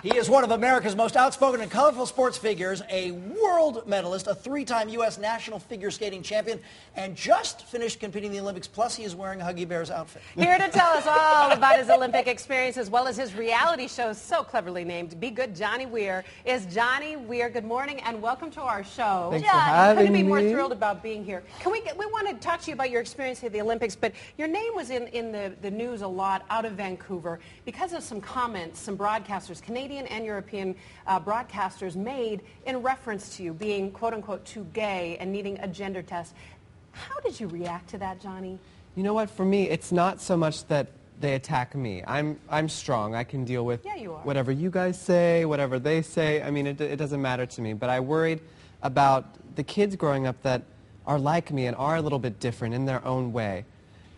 He is one of America's most outspoken and colorful sports figures, a world medalist, a three-time U.S. national figure skating champion, and just finished competing in the Olympics. Plus, he is wearing a Huggy Bear's outfit. Here to tell us all about his Olympic experience as well as his reality show, so cleverly named Be Good Johnny Weir, is Johnny Weir. Good morning and welcome to our show. Thanks for having Couldn't be more me. thrilled about being here. We want to talk to you about your experience at the Olympics, but your name was in the news a lot out of Vancouver because of some comments some broadcasters, Canadian and European broadcasters, made in reference to you being, quote-unquote, too gay and needing a gender test. How did you react to that, Johnny? You know what? For me, it's not so much that they attack me. I'm strong. I can deal with whatever you guys say, whatever they say. I mean, it doesn't matter to me. But I worried about the kids growing up that are like me and are a little bit different in their own way.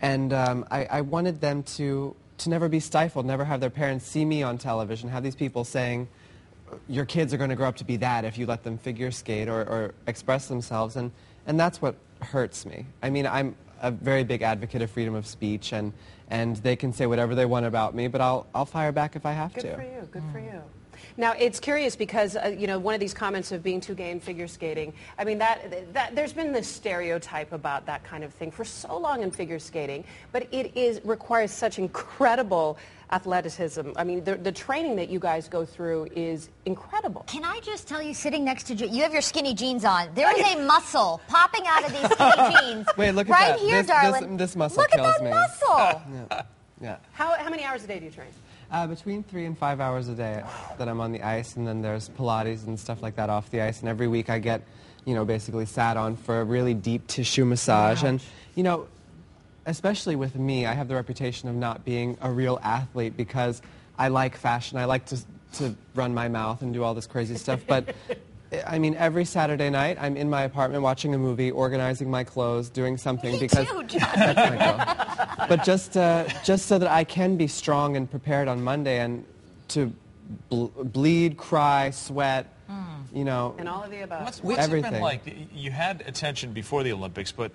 And I wanted them to never be stifled, never have their parents see me on television, have these people saying, your kids are going to grow up to be that if you let them figure skate or express themselves. And that's what hurts me. I mean, I'm a very big advocate of freedom of speech, and they can say whatever they want about me, but I'll fire back if I have to. Good for you. Good for you. Now, it's curious because, you know, one of these comments of being too gay in figure skating, I mean, there's been this stereotype about that kind of thing for so long in figure skating, but it requires such incredible athleticism. I mean, the training that you guys go through is incredible. Can I just tell you, sitting next to you have your skinny jeans on. There is a muscle popping out of these skinny jeans. Wait, look at right that. Here, darling. This muscle look kills at that me. muscle. Yeah. How many hours a day do you train? Between 3 and 5 hours a day that I'm on the ice, and then there's Pilates and stuff like that off the ice. And every week I get, you know, basically sat on for a really deep tissue massage. And, you know, especially with me, I have the reputation of not being a real athlete because I like fashion. I like to run my mouth and do all this crazy stuff. But, I mean, every Saturday night I'm in my apartment watching a movie, organizing my clothes, doing something Me because too, John. that's my goal. But just so that I can be strong and prepared on Monday and to bleed, cry, sweat, you know. And all of the above. What's everything. it been like? You had attention before the Olympics, but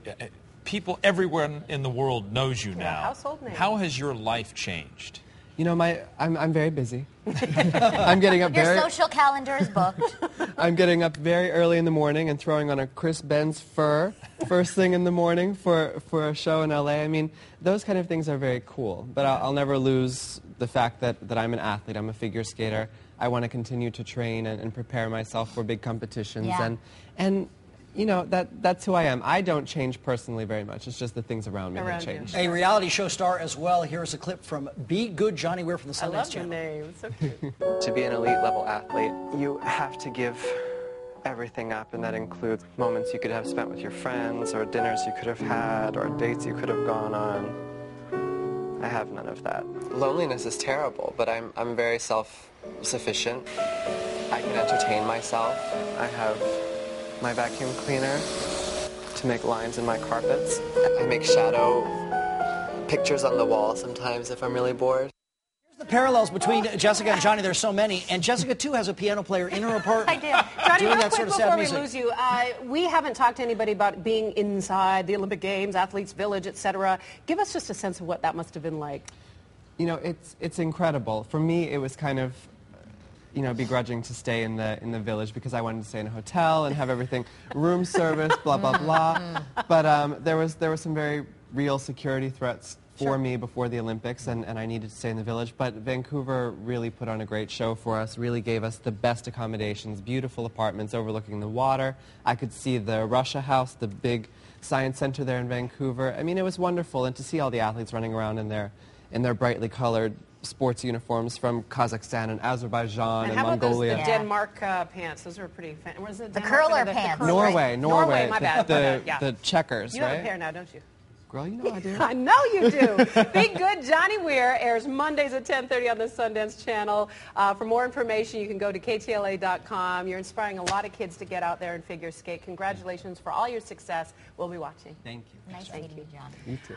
people everywhere in the world knows you now. Household name. How has your life changed? You know, I'm very busy. I'm getting up Your social calendar is booked. I'm getting up very early in the morning and throwing on a Chris Benz fur first thing in the morning for a show in LA. I mean, those kind of things are very cool. But I'll never lose the fact that I'm an athlete. I'm a figure skater. I want to continue to train and prepare myself for big competitions. Yeah. And you know, that's who I am. I don't change personally very much. It's just the things around me that change. A reality show star as well. Here's a clip from Be Good Johnny Weir from the Sundance I love Channel. the name. It's so cute. To be an elite level athlete, you have to give everything up, and that includes moments you could have spent with your friends, or dinners you could have had, or dates you could have gone on. I have none of that. Loneliness is terrible, but I'm very self-sufficient. I can entertain myself. I have my vacuum cleaner to make lines in my carpets. I make shadow pictures on the wall sometimes if I'm really bored. Here's the parallels between Jessica and Johnny. There's so many. And Jessica, too, has a piano player in her apartment. I do. Johnny, doing real that quick sort of sad before we music. lose you, we haven't talked to anybody about being inside the Olympic Games, Athletes Village, etc. Give us just a sense of what that must have been like. You know, it's incredible. For me, it was kind of, you know, begrudging to stay in the village because I wanted to stay in a hotel and have everything room service, blah blah blah. But there were some very real security threats for me before the Olympics, and I needed to stay in the village. But Vancouver really put on a great show for us. Really gave us the best accommodations, beautiful apartments overlooking the water. I could see the Russia House, the big science center there in Vancouver. I mean, it was wonderful, and to see all the athletes running around in their brightly colored sports uniforms from Kazakhstan and Azerbaijan and how Mongolia. about those, the Denmark pants? Those were pretty fancy. Was it The Denmark curler or the pants. curler? Norway. My bad. The checkers, You right? have a pair now, don't you? Girl, you know I do. I know you do. Be Good Johnny Weir airs Mondays at 10:30 on the Sundance Channel. For more information, you can go to KTLA.com. You're inspiring a lot of kids to get out there and figure skate. Congratulations for all your success. We'll be watching. Thank you. Nice meeting you, John. You too.